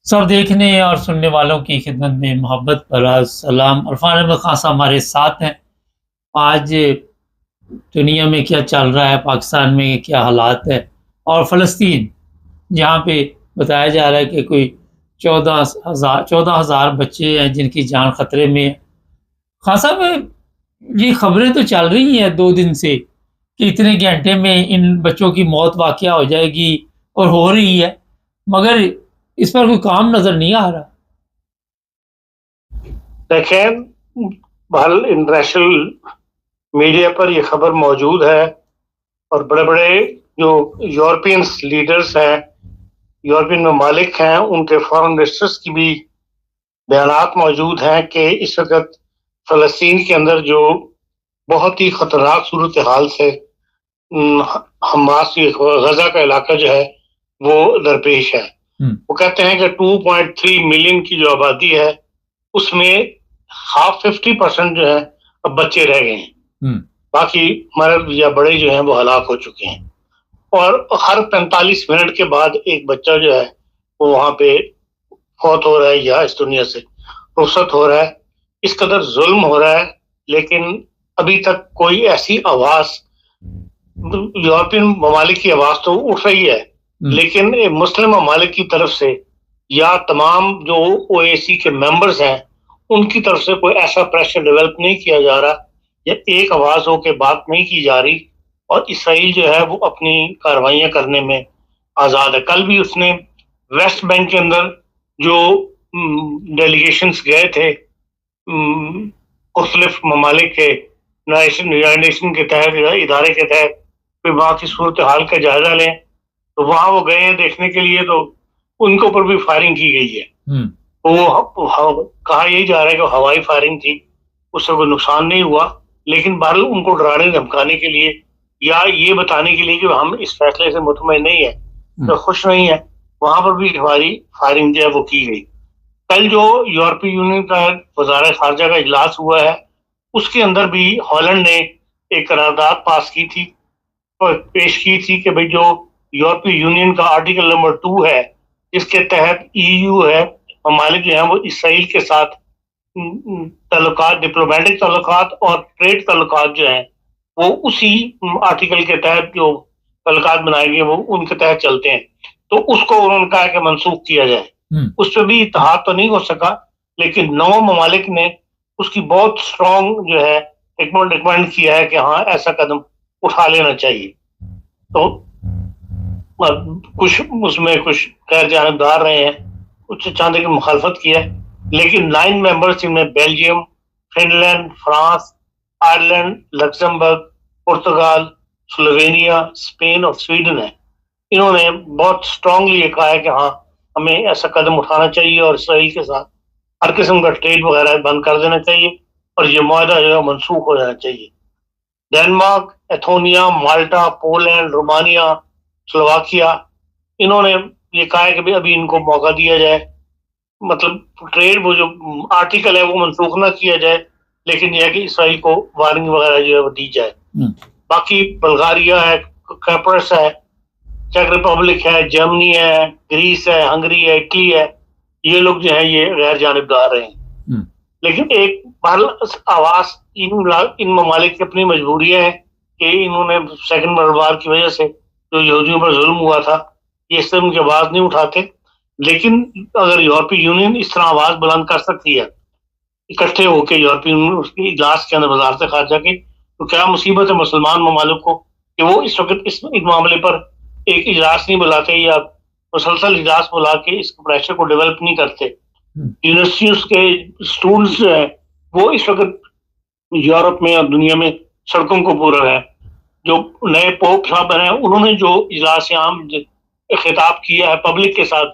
सब देखने और सुनने वालों की खिदमत में मोहब्बत भरा सलाम। इरफान अहमद खान साहब हमारे साथ हैं। आज दुनिया में क्या चल रहा है, पाकिस्तान में क्या हालात है और फ़लस्तीन जहाँ पे बताया जा रहा है कि कोई 14,000 बच्चे हैं जिनकी जान खतरे में है। खान साहब, ये खबरें तो चल रही हैं 2 दिन से कि इतने घंटे में इन बच्चों की मौत वाक़या हो जाएगी और हो रही है, मगर इस पर कोई काम नज़र नहीं आ रहा। देखें, बहरहाल इंटरनेशनल मीडिया पर ये खबर मौजूद है और बड़े बड़े जो यूरोपियन लीडर्स हैं, यूरोपियन ममालिक हैं, उनके फॉरेन मिनिस्टर्स की भी बयानात मौजूद हैं कि इस वक्त फ़लस्तीन के अंदर जो बहुत ही ख़तरनाक सूरत हाल से हमास गजा का इलाका जो है वो दरपेश है। वो कहते हैं कि 2.3 मिलियन की जो आबादी है उसमें हाफ 50% जो है अब बच्चे रह गए हैं। बाकी मर्द या बड़े जो हैं वो हलाक हो चुके हैं और हर 45 मिनट के बाद एक बच्चा जो है वो वहां पे फौत हो रहा है या इस दुनिया से रुखसत हो रहा है। इस कदर जुल्म हो रहा है, लेकिन अभी तक कोई ऐसी आवाज, यूरोपियन ममालिक की आवाज तो उठ रही है, लेकिन मुस्लिम ममालिक की तरफ से या तमाम जो ओएसी के मेंबर्स हैं उनकी तरफ से कोई ऐसा प्रेशर डेवलप नहीं किया जा रहा या एक आवाज होकर बात नहीं की जा रही। और इसराइल जो है वो अपनी कार्रवाइयां करने में आजाद है। कल भी उसने वेस्ट बैंक के अंदर जो डेलीगेशंस गए थे मुख्तलिफ ममालिक के यूनाइटेड नेशन के तहत इदारे के तहत, फिर वहाँ की सूरत हाल का जायजा लें, तो वहां वो गए हैं देखने के लिए, तो उनके ऊपर भी फायरिंग की गई है। वो कहा यही जा रहा है कि हवाई फायरिंग थी, उससे कोई नुकसान नहीं हुआ, लेकिन बहरहाल उनको डराने धमकाने के लिए या ये बताने के लिए कि हम इस फैसले से मुतमईन नहीं है, तो खुश नहीं है, वहां पर भी हमारी फायरिंग जो है वो की गई। कल जो यूरोपीय यूनियन का वज़ारत खारजा का इजलास हुआ है उसके अंदर भी हॉलैंड ने एक करारदाद पास की थी और पेश की थी कि भाई जो यूरोपीय यूनियन का आर्टिकल नंबर 2 है, जिसके तहत ईयू है, ममालिक जो है वो इसराइल के साथ ताल्लुकात, डिप्लोमेटिक ताल्लुकात और ट्रेड ताल्लुकात जो हैं वो उसी आर्टिकल के तहत जो ताल्लुकात बनाए गए वो उनके तहत चलते हैं। तो उसको उन्होंने कहा कि मनसूख किया जाए। उस पर भी इत्तेहाद तो नहीं हो सका, लेकिन 9 ममालिक ने उसकी बहुत स्ट्रॉन्ग जो है रिकमेंड किया है कि हाँ ऐसा कदम उठा लेना चाहिए। तो कुछ उसमें कुछ गैर जानबदार रहे हैं, कुछ चाहते की मुखालफत की है, लेकिन 9 मेंबर्स इनमें Belgium, Finland, France, Ireland, Luxembourg, पुर्तगाल, स्लोवेनिया, स्पेन और स्वीडन है। इन्होंने बहुत स्ट्रांगली ये कहा है कि हाँ हमें ऐसा कदम उठाना चाहिए और इसराइल के साथ हर किस्म का ट्रेड वगैरह बंद कर देना चाहिए और ये मुआहदा जो है मनसूख हो जाना चाहिए। डेनमार्क, एथोनिया, माल्टा, पोलैंड, रोमानिया, स्लोवाकिया, इन्होंने ये कहा है कि भाई अभी इनको मौका दिया जाए, मतलब ट्रेड वो जो आर्टिकल है वो मनसूख ना किया जाए, लेकिन यह है कि इसराइल को वार्निंग वगैरह जो है वो दी जाए। बाकी बल्गारिया है, कैप्रेस है, चेक रिपब्लिक है, जर्मनी है, ग्रीस है, हंगरी है, इटली है, ये लोग जो है ये गैर जानिबदार रहे हैं। लेकिन एक आवाज इन ममालिक की अपनी मजबूरियां है कि इन्होंने सेकंड वर्ल्ड वॉर की वजह से जो यहूदियों पर जुल्म हुआ था, ये इससे उनकी आवाज नहीं उठाते। लेकिन अगर यूरोपीय यूनियन इस तरह आवाज बुलंद कर सकती है इकट्ठे होकर यूरोपीय यूनियन उसकी इजलास के अंदर वजारत खारजा की, तो क्या मुसीबत है मुसलमान ममालिक को कि वो इस वक्त इस मामले पर एक इजलास नहीं बुलाते या मुसलसल इजलास बुला के इस प्रेशर को डेवलप नहीं करते। यूनिवर्सिटियों के स्टूडेंट्स जो है वो इस वक्त यूरोप में और दुनिया में सड़कों को पूरा है। जो नए पोप साहब बने उन्होंने जो इजलास आम खिताब किया है पब्लिक के साथ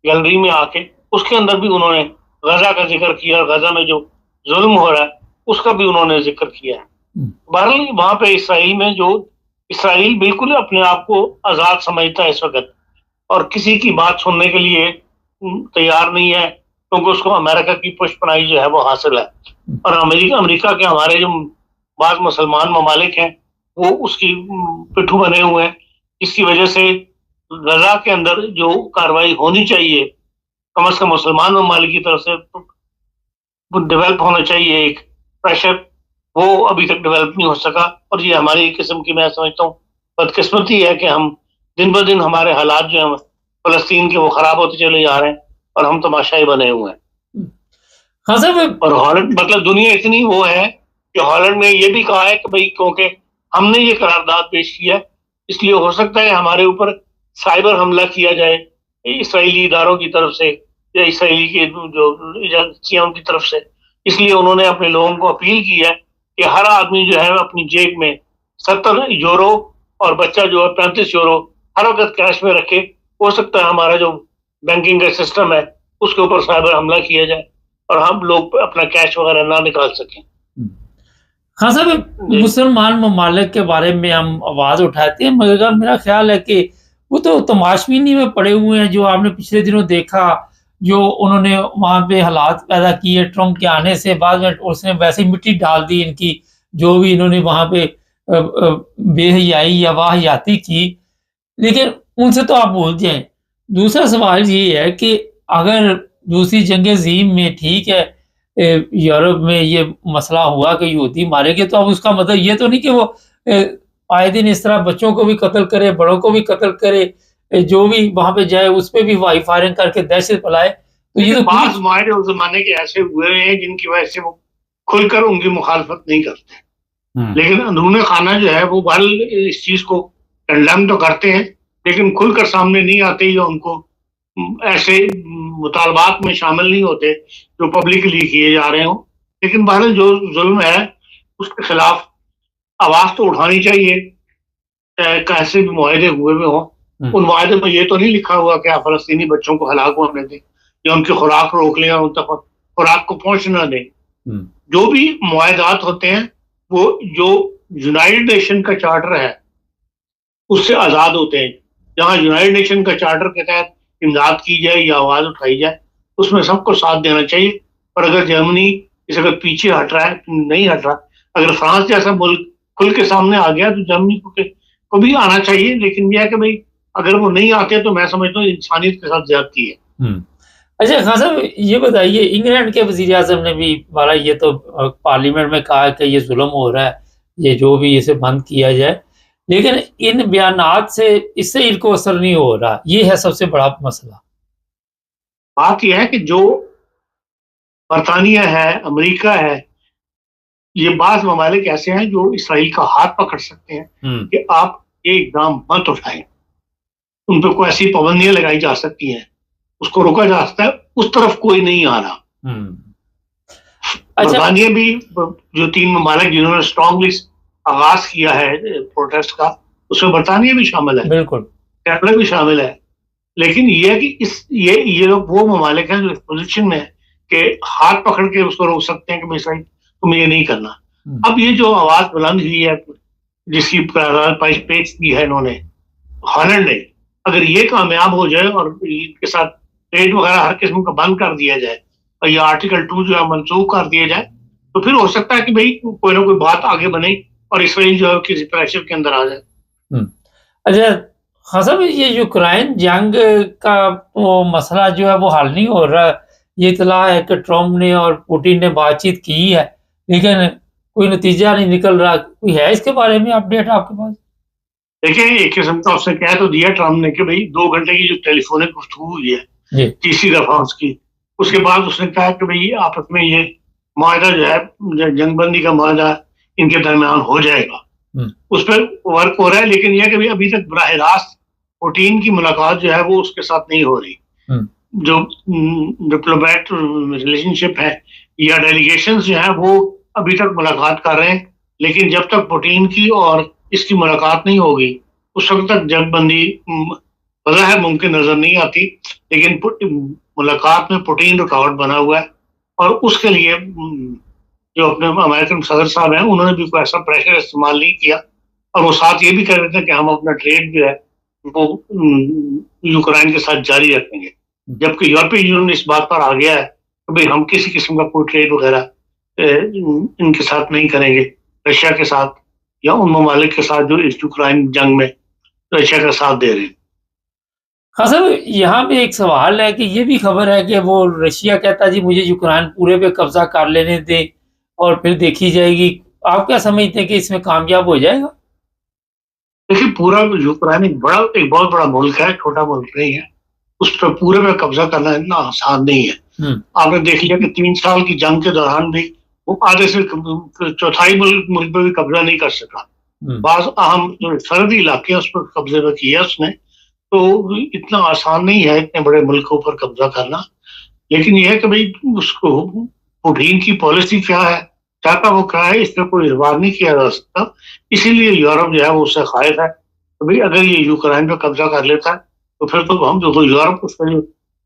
गैलरी में आके, उसके अंदर भी उन्होंने गजा का जिक्र किया, गजा में जो जुल्म हो रहा है उसका भी उन्होंने जिक्र किया है। बहरहाल वहां पे इसराइल में जो इसराइल बिल्कुल अपने आप को आजाद समझता है इस वक्त और किसी की बात सुनने के लिए तैयार नहीं है, क्योंकि उसको अमेरिका की पुष्पनाई जो है वो हासिल है। और अमेरिका के हमारे जो बाज मुसलमान ममालिक हैं वो उसकी पिट्ठू बने हुए हैं, इसकी वजह से गजा के अंदर जो कार्रवाई होनी चाहिए कम से कम मुसलमान ममालिक की तरफ से डेवलप होना चाहिए एक प्रेशर, वो अभी तक डेवलप नहीं हो सका। और ये हमारी एक किस्म की, मैं समझता हूँ, बदकिस्मती है कि हम दिन ब दिन हमारे हालात जो हैं फलस्तीन के वो खराब होते चले जा रहे हैं और हम तमाशाई बने हुए हैं। हाँ साहब। और हॉलैंड मतलब दुनिया इतनी वो है कि हॉलैंड में ये भी कहा है कि भाई क्योंकि हमने ये करारदाद पेश किया है, इसलिए हो सकता है हमारे ऊपर साइबर हमला किया जाए इसराइली इदारों की तरफ से या इसराइली के जो एजेंसियां उनकी तरफ से। इसलिए उन्होंने अपने लोगों को अपील की है कि हर आदमी जो है अपनी जेब में 70 यूरो और बच्चा जो है 35 यूरो हर वक्त कैश में रखे। हो सकता है हमारा जो बैंकिंग का सिस्टम है उसके ऊपर साइबर हमला किया जाए और हम लोग अपना कैश वगैरह ना निकाल सकें। हाँ साहब, जी मुसलमान ममालिक के बारे में हम आवाज़ उठाते हैं, मगर मेरा ख्याल है कि वो तो तमाशबीनी में पड़े हुए हैं। जो आपने पिछले दिनों देखा, जो उन्होंने वहाँ पे हालात पैदा किए ट्रंप के आने से बाद में, उसने वैसे ही मिट्टी डाल दी इनकी, जो भी इन्होंने वहाँ पे बेहयाई या वाहियाती की। लेकिन उनसे तो आप भूल जाएँ। दूसरा सवाल ये है कि अगर दूसरी जंग अज़ीम में, ठीक है, यूरोप में ये मसला हुआ कि यहूदी मारे गए, तो अब उसका मतलब ये तो नहीं कि वो आए दिन इस तरह बच्चों को भी कत्ल करे, बड़ों को भी कत्ल करे, जो भी वहाँ पे जाए उस पे भी हवाई फायरिंग करके दहशत फैलाए। तो ये लेकिन तो पूरी बाज मायरे उस जमाने के ऐसे हुए हैं जिनकी वजह से वो खुलकर उनकी मुखालफत नहीं करते, हुँ, लेकिन अंदरूनी खाना जो है वो बल इस चीज को कंडेम तो करते हैं, लेकिन खुलकर सामने नहीं आते या उनको ऐसे मुतालबात में शामिल नहीं होते जो पब्लिकली किए जा रहे हों। लेकिन बहरहाल जो जुल्म है उसके खिलाफ आवाज तो उठानी चाहिए, चाहे कैसे भी मुआहदे हुए भी हों। हुँ, उन मुआहदे में ये तो नहीं लिखा हुआ कि आप फलस्तीनी बच्चों को हलाक होने दें या उनकी खुराक रोक लें और उन तक खुराक को पहुंच ना दें। हुँ, जो भी मुआहदात होते हैं वो जो यूनाइटेड नेशन का चार्टर है उससे आज़ाद होते हैं। जहाँ यूनाइटेड नेशन का चार्टर के तहत इमदाद की जाए या आवाज़ उठाई जाए उसमें सबको साथ देना चाहिए। और अगर जर्मनी इस अगर पीछे हट रहा है, नहीं हट रहा, अगर फ्रांस जैसा मुल्क खुल के सामने आ गया तो जर्मनी को भी आना चाहिए। लेकिन यह है कि भाई अगर वो नहीं आते तो मैं समझता हूँ इंसानियत के साथ ज्यादती है। हुँ। अच्छा खान साहब, ये बताइए, इंग्लैंड के वज़ीर-ए-आज़म ने भी बहरहाल ये तो पार्लियामेंट में कहा कि ये ज़ुल्म हो रहा है, ये जो भी इसे बंद किया जाए। लेकिन इन बयानात से, इससे इनको असर नहीं हो रहा, ये है सबसे बड़ा मसला। बात यह है कि जो बरतानिया है, अमेरिका है, ये बाज़ ममालिक ऐसे हैं जो इसराइल का हाथ पकड़ सकते हैं हुँ, कि आप ये इक़दाम मत उठाएँ। उन पे कोई ऐसी पाबंदियाँ लगाई जा सकती हैं, उसको रोका जा सकता है, उस तरफ कोई नहीं आ रहा। हुँ। अच्छा। बरतानिया भी जो 3 ममालिक जिन्होंने स्ट्रांगली आगाज़ किया है प्रोटेस्ट का, उसमें बरतानिया भी शामिल है, बिल्कुल। कनाडा भी शामिल है। लेकिन ये है कि ये लोग वो ममालिक हैं जो इस पोज़ीशन में है कि हाथ पकड़ के उसको रोक सकते हैं कि भाई सही तुम्हें ये नहीं करना। हुँ, अब ये जो आवाज़ बुलंद हुई है, जिसकी करारदाद पेश की है इन्होंने, हॉलैंड ने, अगर ये कामयाब हो जाए और इनके साथ ट्रेड वगैरह हर किस्म का बंद कर दिया जाए और ये आर्टिकल 2 जो है मनसूख कर दिया जाए, तो फिर हो सकता है कि भाई कोई ना कोई बात आगे बने और इसराइल जो है किसी प्रेशर के अंदर आ जाए। हुँ। अच्छा, हाँ साहब, ये यूक्रेन जंग का वो मसला जो है वो हल नहीं हो रहा। ये इत्तला है कि ट्रम्प ने और पुतिन ने बातचीत की है, लेकिन कोई नतीजा नहीं निकल रहा। कोई है इसके बारे में अपडेट आपके पास? देखिए, एक किस्म का उसने कह तो दिया ट्रम्प ने कि भाई 2 घंटे की जो टेलीफोनिक गुफ्तगू हुई है, जी। तीसरी दफा उसकी, उसके बाद उसने कहा कि भाई आपस में ये मुआहदा जो है, जंगबंदी का मुआहदा इनके दरमियान हो जाएगा, हुँ, उस पर वर्क हो रहा है। लेकिन यह कि भाई अभी तक बराह रास्त पुतिन की मुलाकात जो है वो उसके साथ नहीं हो रही। हुँ, जो डिप्लोमेट रिलेशनशिप है या डेलीगेशन जो है वो अभी तक मुलाकात कर रहे हैं, लेकिन जब तक पुतिन की और इसकी मुलाकात नहीं होगी उस वक्त तक जंगबंदी बज़ाहिर मुमकिन नजर नहीं आती। लेकिन मुलाकात में पुतिन रुकावट बना हुआ है और उसके लिए जो अपने अमेरिकन सदर साहब हैं उन्होंने भी कोई ऐसा प्रेशर इस्तेमाल नहीं किया और वो साथ ये भी कह रहे थे कि हम अपना ट्रेड जो है वो यूक्रेन के साथ जारी रखेंगे। जबकि यूरोपीय यूनियन इस बात पर आ गया है कि भाई हम किसी किस्म का कोई ट्रेड वगैरह इनके साथ नहीं करेंगे, रशिया के साथ या उन ममालिक के साथ जो इस यूक्रेन जंग में रशिया का साथ दे रहे हैं। हाँ सर, यहाँ पे एक सवाल है कि ये भी खबर है कि वो रशिया कहता जी मुझे यूक्रेन पूरे पे कब्जा कर लेने दें और फिर देखी जाएगी। आप क्या समझते हैं कि इसमें कामयाब हो जाएगा? देखिए, पूरा यूक्रेन एक बहुत बड़ा मुल्क है, छोटा मुल्क नहीं है। उस पर पूरे पे कब्जा करना इतना आसान नहीं है। आपने देख लिया कि 3 साल की जंग के दौरान भी वो आधे से चौथाई मुल्क पे भी कब्जा नहीं कर सका। बाज अहम जो सरहदी इलाके हैं उस पर कब्जे में किया उसने। तो इतना आसान नहीं है इतने बड़े मुल्कों पर कब्जा करना। लेकिन यह है कि भाई उसको पुतिन की पॉलिसी क्या है, चाहता वो क्या है, इस पर कोई इजहार नहीं किया जा सकता। इसीलिए यूरोप जो है वो उससे खायफ है। तो भाई अगर ये यूक्रेन पे कब्जा कर लेता है तो फिर तो हम जो यूरोप उसके लिए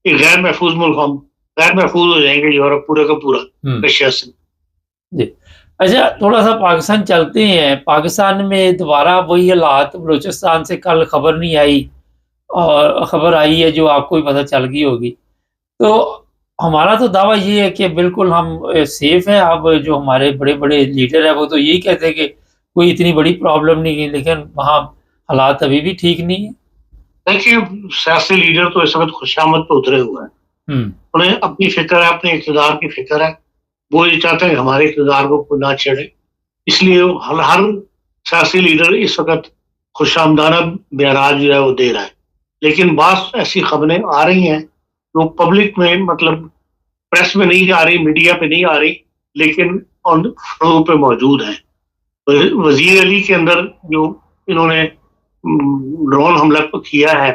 एक गैर महफूज मुल्क, हम गैर महफूज हो जाएंगे यूरोप पूरे का पूरा रशिया से। जी। अच्छा, थोड़ा-सा पाकिस्तान चलते हैं। पाकिस्तान में दोबारा वही हालात, बलूचिस्तान से कल खबर नहीं आई और खबर आई है जो आपको भी पता चल गई होगी। तो हमारा तो दावा ये है कि बिल्कुल हम सेफ हैं। अब जो हमारे बड़े-बड़े लीडर हैं वो तो यही कहते हैं कि कोई इतनी बड़ी प्रॉब्लम नहीं है, लेकिन वहाँ हालात अभी भी ठीक नहीं है। देखिए, सियासी लीडर तो इस वक्त खुशामद पे उतरे हुए हैं। उन्हें अपनी फिक्र है, अपने इक़्तिदार की फिक्र है। वो ये चाहते हैं कि हमारे इक़्तिदार को कोई ना छेड़े। इसलिए हर सियासी लीडर इस वक्त खुशामदाना बयान जो है वो दे रहा है। लेकिन बात ऐसी खबरें आ रही हैं जो पब्लिक में, मतलब प्रेस में नहीं आ रही, मीडिया पे नहीं आ रही, लेकिन ऑन फ्लो पे मौजूद है। वजीर अली के अंदर जो इन्होंने ड्रोन हमला किया है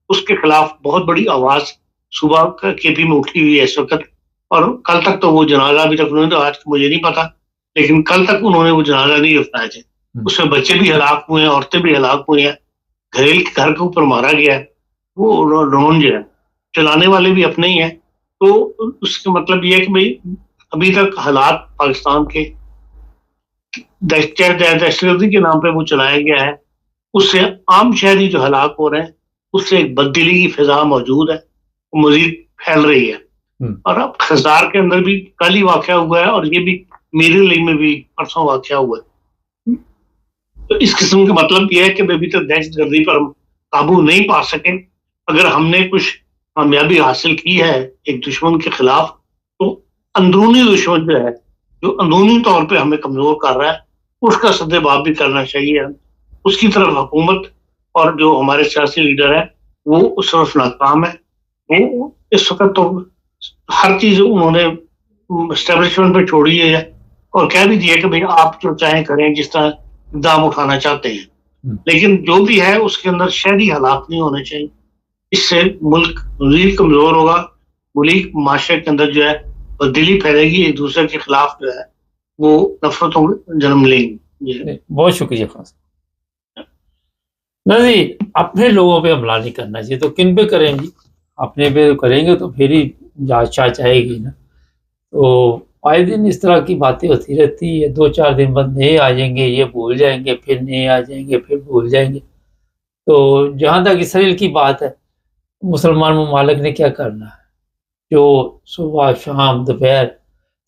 उसके खिलाफ बहुत बड़ी आवाज सुबह केपी में उठी हुई है इस वक्त। और कल तक तो वो जनाजा अभी तक उन्होंने, तो आज मुझे नहीं पता, लेकिन कल तक उन्होंने वो जनाजा नहीं उठाए थे। उसमें बच्चे भी हलाक हुए हैं, औरतें भी हलाक हुई हैं, घरेल के घर के ऊपर मारा गया है। वो ड्रोन जो है चलाने वाले भी अपने ही हैं। तो उसका मतलब ये है कि भाई अभी तक हालात पाकिस्तान के दहशतगर्दी के नाम पे वो चलाया गया है, उससे आम शहरी जो हलाक हो रहे हैं उससे एक बददिली की फिजा मौजूद है, वो मजीद फैल रही है। और अब खजार के अंदर भी कल ही वाक़या हुआ है और ये भी मेरे लिए में भी परसों वाक़या हुआ है। तो इस किस्म का मतलब यह है कि अभी तक दहशतगर्दी पर हम काबू नहीं पा सके। अगर हमने कुछ कामयाबी हासिल की है एक दुश्मन के खिलाफ, तो अंदरूनी दुश्मन जो है, जो अंदरूनी तौर पे हमें कमजोर कर रहा है, उसका सद्देबाब भी करना चाहिए। उसकी तरफ हुकूमत और जो हमारे सियासी लीडर है वो उस तरफ नाकाम है। वो इस वक्त तो हर चीज उन्होंने एस्टेब्लिशमेंट पे छोड़ी है और कह भी दिया कि भाई आप जो चाहे करें, जिस तरह इक़दाम उठाना चाहते हैं। लेकिन जो भी है उसके अंदर शहरी हालात नहीं होने चाहिए। इससे मुल्क मज़ीद कमजोर होगा, मुल्क माशरे के अंदर जो है बददिली फैलेगी, एक दूसरे के खिलाफ जो है वो नफरतों में जन्म लेंगी। बहुत शुक्रिया खान साहब। नहीं, अपने लोगों पे हमला नहीं करना चाहिए, तो किन पे करें जी? अपने पे करेंगे तो फिर ही जांच आएगी ना। तो आए दिन इस तरह की बातें होती रहती है। 2-4 दिन बाद नए आ जाएंगे, ये भूल जाएंगे, फिर नए आ जाएंगे, फिर भूल जाएंगे। तो जहाँ तक इसराइल की बात है, मुसलमान ममालिक ने क्या करना है? जो सुबह शाम दोपहर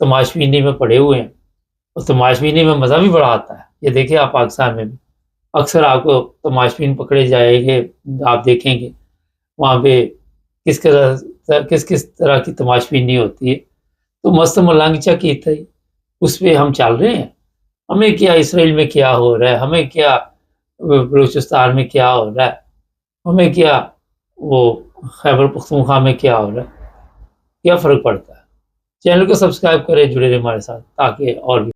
तमाशबीनी में पड़े हुए हैं, और तमाशबीनी में मज़ा भी बड़ा आता है। ये देखिए आप पाकिस्तान में भी अक्सर आपको तमाशबीन पकड़े जाएंगे, आप देखेंगे वहाँ पे किस तरह की तमाशबीनी होती है। तो मस्त मलंग की थी, उस पे हम चल रहे हैं। हमें क्या इसराइल में क्या हो रहा है, हमें क्या बलूचिस्तान में क्या हो रहा है, हमें क्या वो खैबर पख्तूनख्वा में क्या हो रहा है, क्या फ़र्क पड़ता है? चैनल को सब्सक्राइब करें, जुड़े रहें हमारे साथ, ताकि और भी